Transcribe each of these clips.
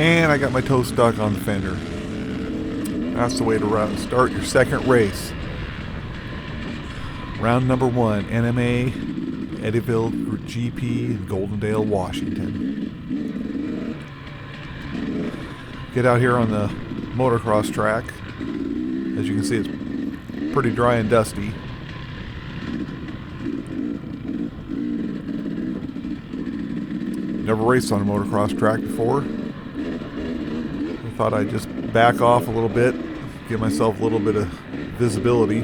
And I got my toe stuck on the fender. That's the way to start your second race. Round number 1, NMA Eddieville GP in Goldendale, Washington. Get out here on the motocross track. As you can see, it's pretty dry and dusty. Never raced on a motocross track before. I thought I'd just back off a little bit, give myself a little bit of visibility.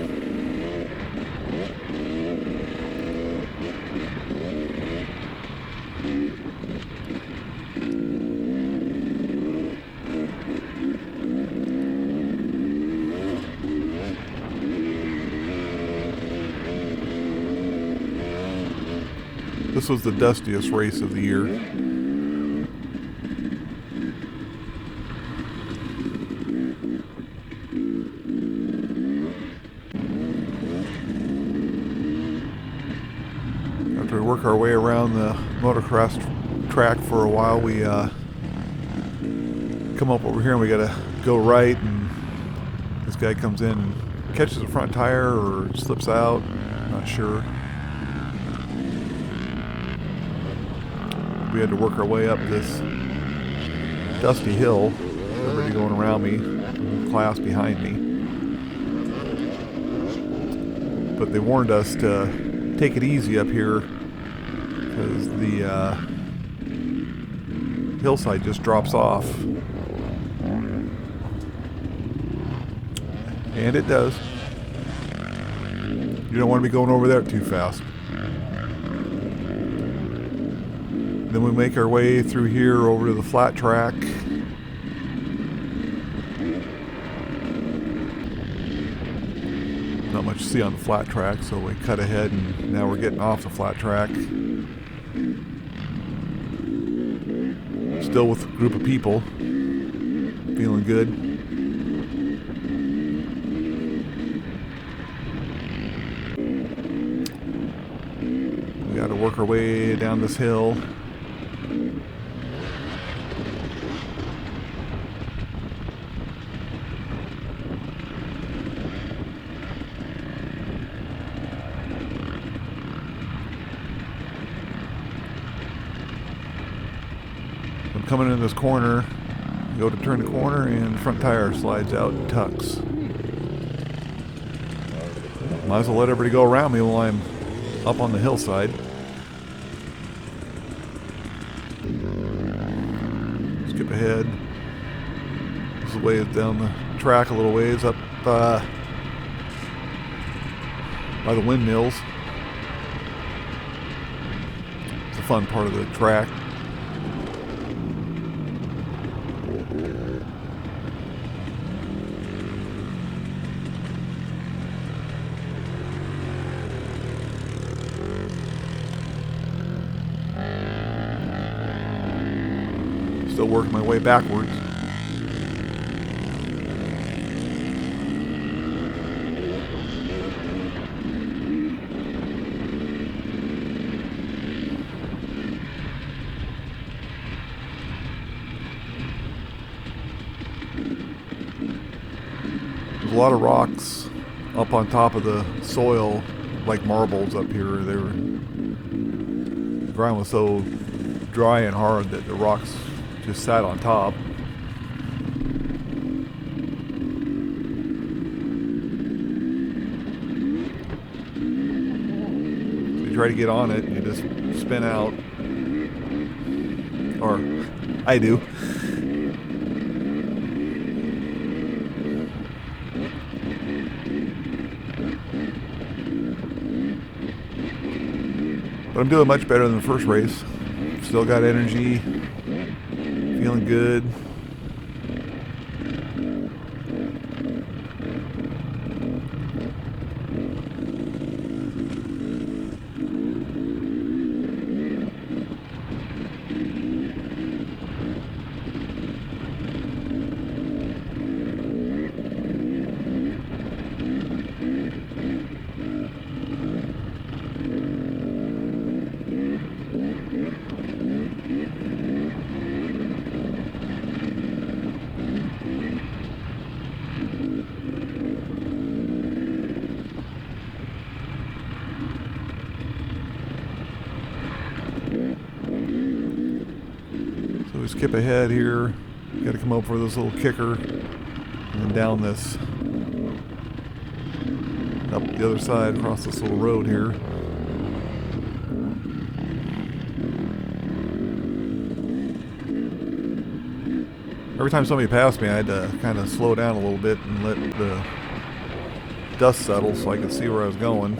This was the dustiest race of the year. After we work our way around the motocross track for a while, we come up over here and we gotta go right, and this guy comes in and catches the front tire or slips out, not sure. We had to work our way up this dusty hill. Everybody going around me, class behind me. But they warned us to take it easy up here because the hillside just drops off. And it does. You don't want to be going over there too fast. Then we make our way through here over to the flat track. Not much to see on the flat track, so we cut ahead and now we're getting off the flat track. Still with a group of people. Feeling good. We got to work our way down this hill. I'm coming in this corner, go to turn the corner, and the front tire slides out and tucks. Might as well let everybody go around me while I'm up on the hillside. Skip ahead. This is a ways down the track, a little ways up by the windmills. It's a fun part of the track. Still working my way backwards. There's a lot of rocks up on top of the soil, like marbles up here. The ground was so dry and hard that the rocks just sat on top. So you try to get on it and you just spin out. Or I do. But I'm doing much better than the first race. Still got energy. Feeling good. we skip ahead here. Got to come over this little kicker and then down this, up the other side across this little road here. Every time somebody passed me, I had to kind of slow down a little bit and let the dust settle so I could see where I was going.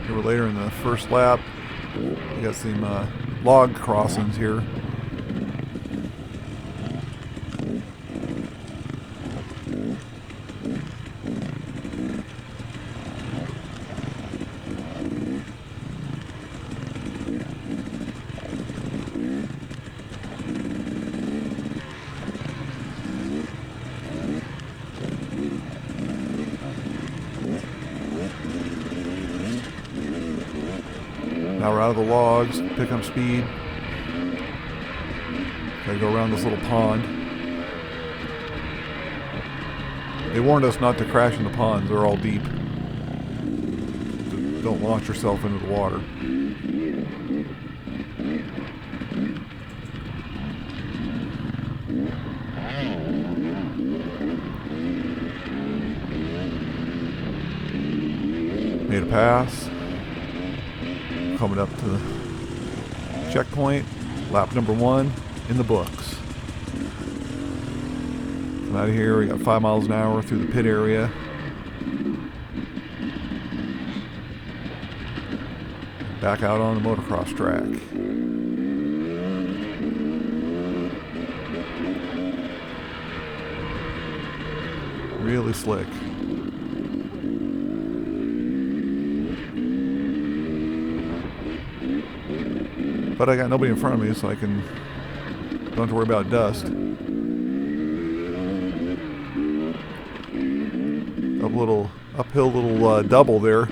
Here we're later in the first lap. We got some log crossings here. Now we're out of the logs, pick up speed. Gotta go around this little pond. They warned us not to crash in the ponds, they're all deep. Don't launch yourself into the water. Made a pass. Coming up to the checkpoint, lap number 1 in the books. Come out of here, we got 5 miles an hour through the pit area. Back out on the motocross track. Really slick. But I got nobody in front of me, so I don't have to worry about dust. Uphill little double there.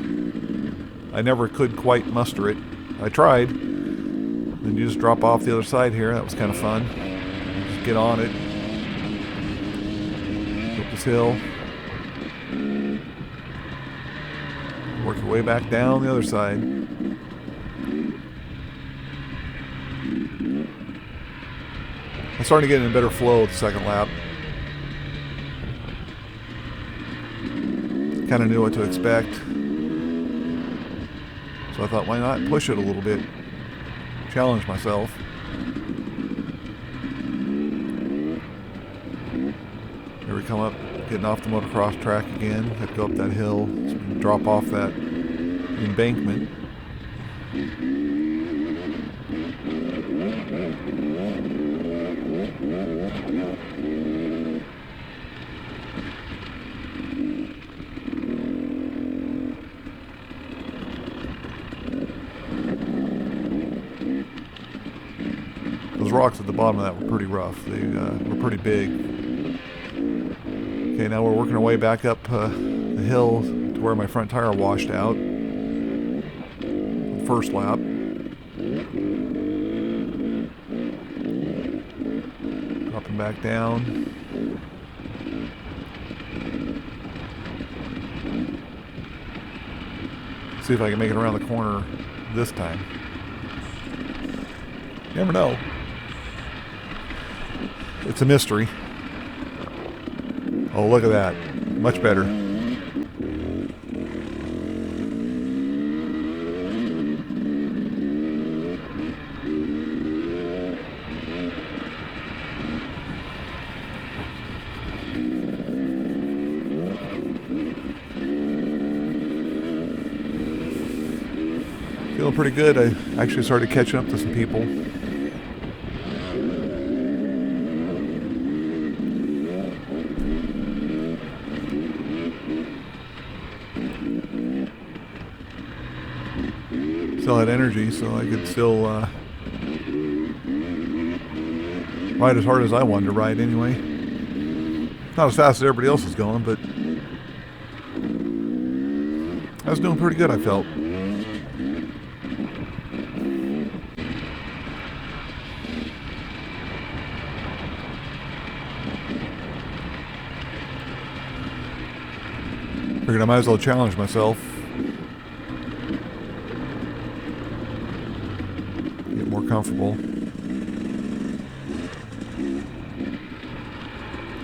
I never could quite muster it. I tried. Then you just drop off the other side here. That was kind of fun. Just get on it. Up this hill. Work your way back down the other side. I'm starting to get in a better flow with the second lap. Kind of knew what to expect. So I thought, why not push it a little bit? Challenge myself. Here we come up, getting off the motocross track again. Have to go up that hill, drop off that embankment. Those rocks at the bottom of that were pretty rough. They were pretty big. Okay, now we're working our way back up the hill to where my front tire washed out. First lap. Dropping back down. See if I can make it around the corner this time. You never know. It's a mystery. Oh, look at that. Much better. Feeling pretty good. I actually started catching up to some people. Still had energy, so I could still ride as hard as I wanted to ride anyway. Not as fast as everybody else was going, but I was doing pretty good, I felt. Figured I might as well challenge myself. Get more comfortable.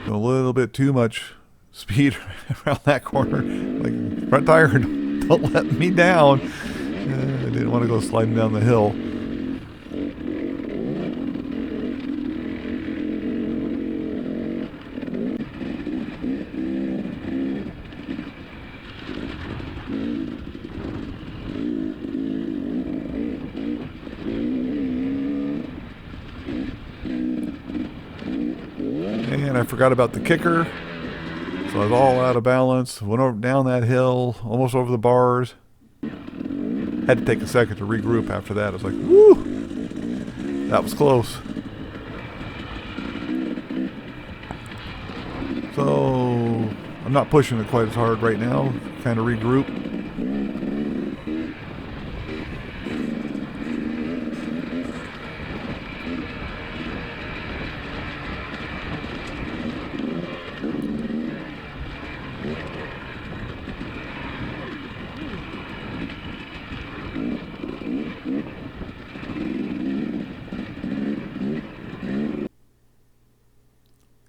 A little bit too much speed around that corner. Like, front tire, don't let me down. I didn't want to go sliding down the hill. And I forgot about the kicker. So I was all out of balance. Went over down that hill, almost over the bars. Had to take a second to regroup after that. I was like, woo! That was close. So I'm not pushing it quite as hard right now. Kind of regroup.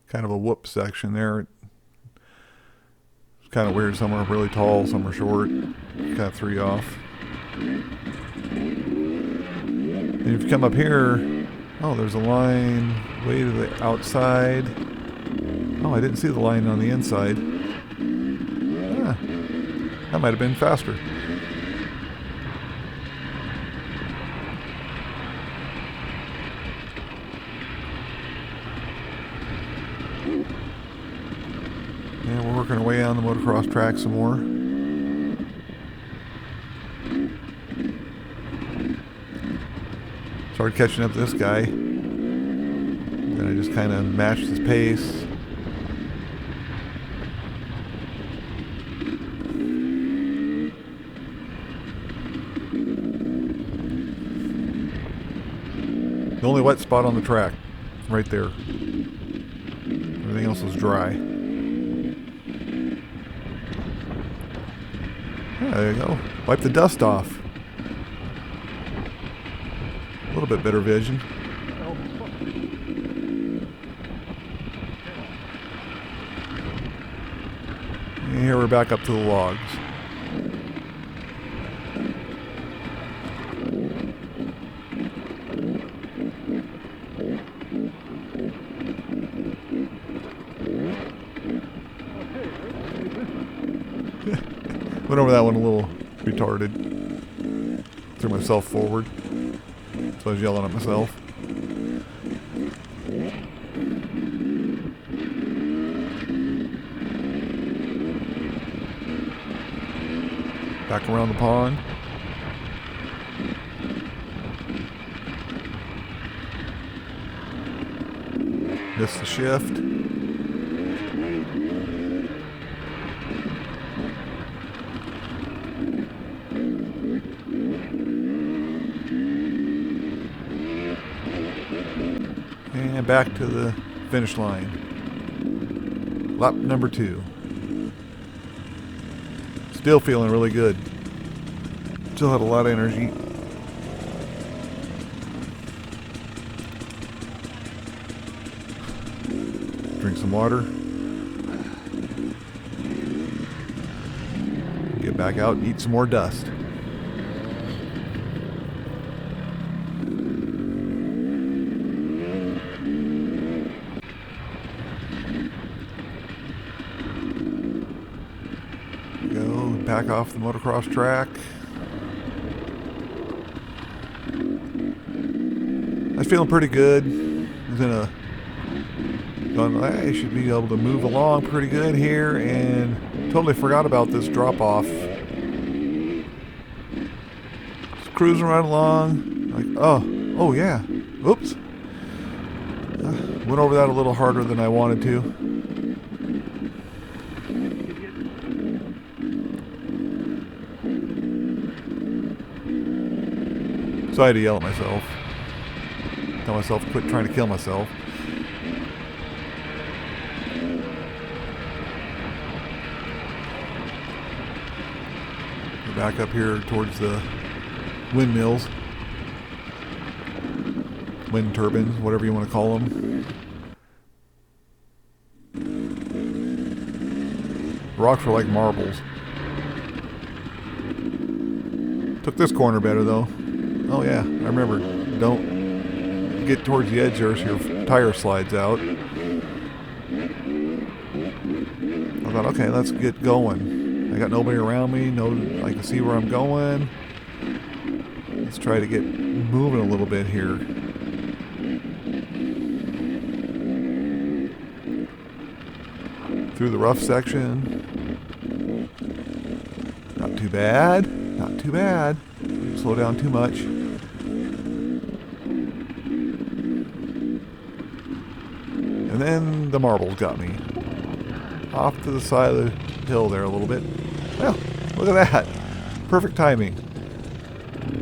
Kind of a whoop section there. It's kind of weird. Some are really tall, some are short. Kind of threw you off. And if you come up here, oh, there's a line way to the outside. Oh, I didn't see the line on the inside. Ah, that might have been faster. And we're working our way on the motocross track some more. Started catching up to this guy. Then I just kind of matched his pace. The only wet spot on the track, right there. Everything else was dry. Yeah, there you go. Wipe the dust off. A little bit better vision. And here we're back up to the logs. Went over that one a little retarded. Threw myself forward. So I was yelling at myself. Back around the pond. Missed the shift. And back to the finish line. Lap number 2. Still feeling really good. Still had a lot of energy. Drink some water. Get back out and eat some more dust. Back off the motocross track. I was feeling pretty good. I was I should be able to move along pretty good here, and totally forgot about this drop off. Just cruising right along. Like, oh yeah. Oops. Went over that a little harder than I wanted to. So I had to yell at myself. Tell myself to quit trying to kill myself. We're back up here towards the windmills. wind turbines, whatever you want to call them. Rocks were like marbles. Took this corner better though. Oh yeah, I remember. Don't get towards the edge there so your tire slides out. I thought, okay, let's get going. I got nobody around me. I can see where I'm going. Let's try to get moving a little bit here. Through the rough section. Not too bad. Not too bad. Slow down too much. And then the marbles got me. Off to the side of the hill there a little bit. Well, look at that. Perfect timing.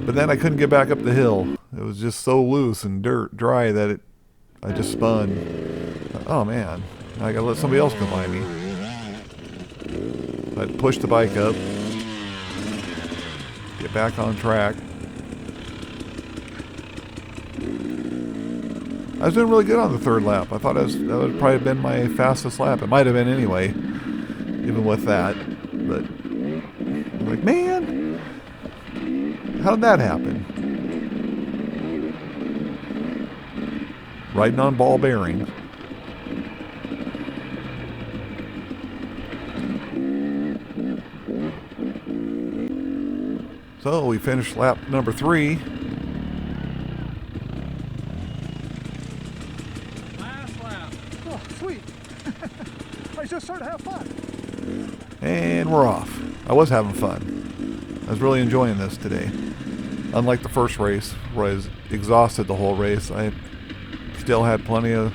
But then I couldn't get back up the hill. It was just so loose and dry that I just spun. Oh man. Now I gotta let somebody else come by me. I had to push the bike up. Get back on track. I was doing really good on the third lap. I thought that would probably have been my fastest lap. It might have been anyway, even with that. But I'm like, man, how did that happen? Riding on ball bearings. So we finished lap number 3. Last lap. Oh, sweet. I just started to have fun. And we're off. I was having fun. I was really enjoying this today. Unlike the first race, where I was exhausted the whole race, I still had plenty of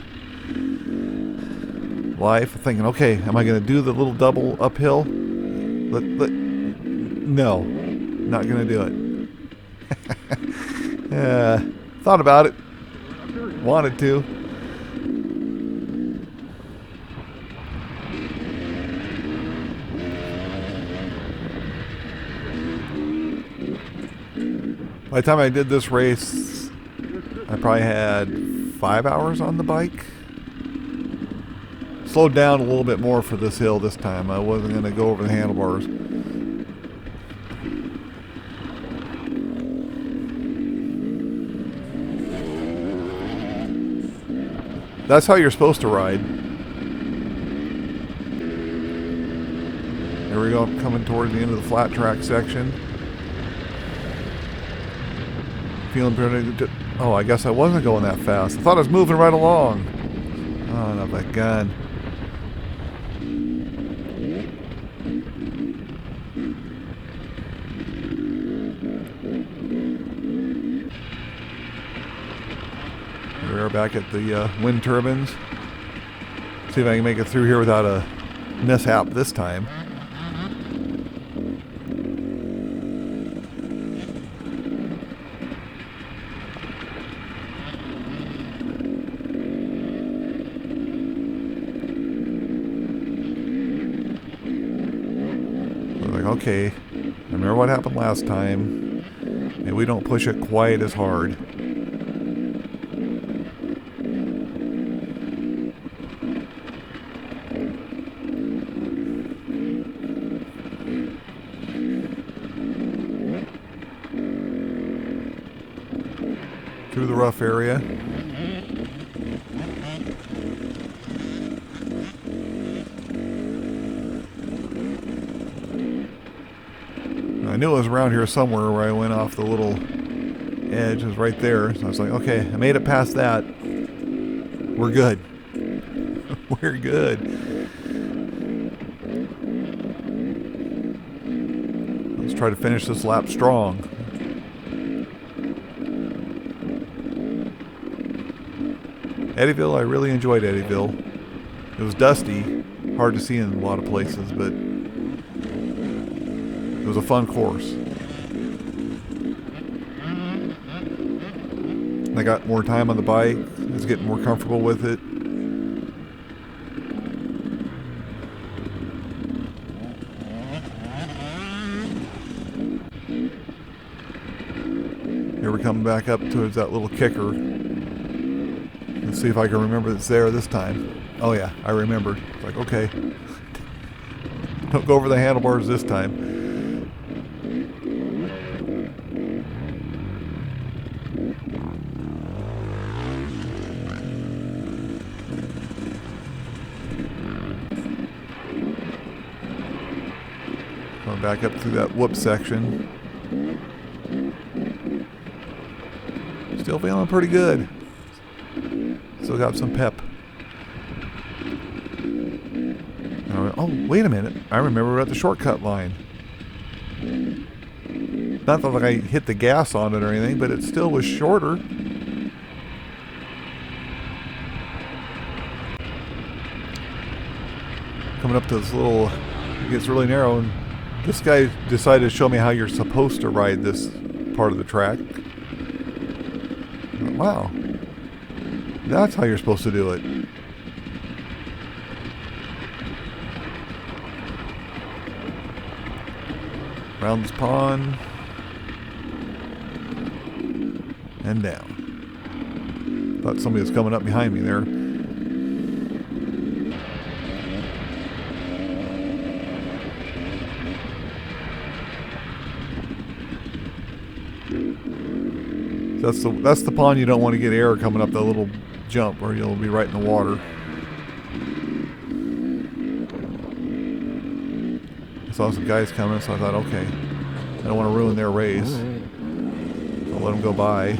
life. Thinking, okay, am I going to do the little double uphill? No. Not gonna do it. Thought about it. Wanted to. By the time I did this race, I probably had 5 hours on the bike. Slowed down a little bit more for this hill this time. I wasn't gonna go over the handlebars. That's how you're supposed to ride. Here we go, coming toward the end of the flat track section. Feeling pretty good. Oh, I guess I wasn't going that fast. I thought I was moving right along. Oh, not that gun. We're back at the wind turbines. See if I can make it through here without a mishap this time. I was like, okay, I remember what happened last time. Maybe we don't push it quite as hard. Through the rough area. I knew it was around here somewhere where I went off the little edge. It was right there. So I was like, okay, I made it past that. We're good. We're good. Let's try to finish this lap strong. Eddieville, I really enjoyed Eddieville. It was dusty, hard to see in a lot of places, but it was a fun course. I got more time on the bike. I was getting more comfortable with it. Here we're coming back up towards that little kicker. Let's see if I can remember it's there this time. Oh yeah, I remembered. It's like, okay. Don't go over the handlebars this time. Going back up through that whoop section. Still feeling pretty good. Still got some pep. Oh, wait a minute. I remember we're at the shortcut line. Not that I hit the gas on it or anything, but it still was shorter. Coming up to this little, it gets really narrow, and this guy decided to show me how you're supposed to ride this part of the track. Wow. That's how you're supposed to do it. Around this pond. And down. Thought somebody was coming up behind me there. That's the pond you don't want to get air coming up that little jump, or you'll be right in the water. I saw some guys coming, so I thought, okay, I don't want to ruin their race. I'll let them go by.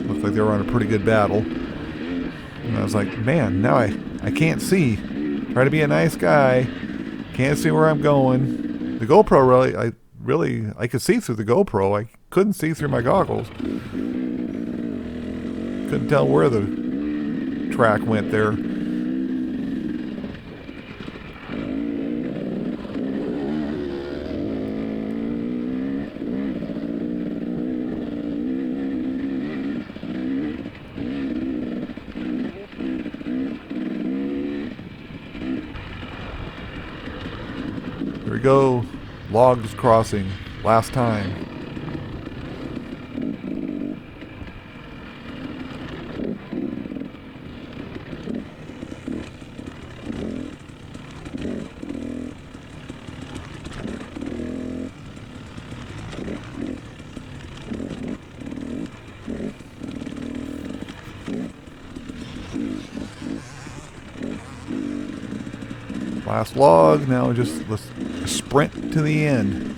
Looked like they were on a pretty good battle. And I was like, man, now I can't see. Try to be a nice guy. Can't see where I'm going. The GoPro I could see through the GoPro. I couldn't see through my goggles. Couldn't tell where the track went there. Here we go. Logs crossing. Last time. Last log. Now just let's sprint to the end.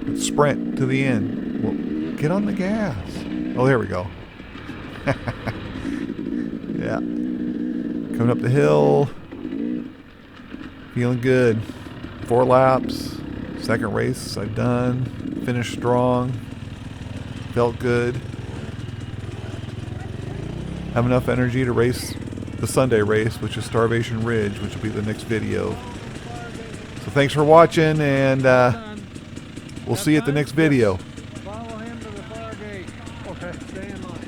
Let's sprint to the end. Well, get on the gas. Oh, there we go. Yeah. Coming up the hill. Feeling good. 4 laps. Second race I've done. Finished strong. Felt good. Have enough energy to race the Sunday race, which is Starvation Ridge, which will be the next video. So thanks for watching, and we'll see you at the next video. Follow him to the far gate. Okay, stay in line.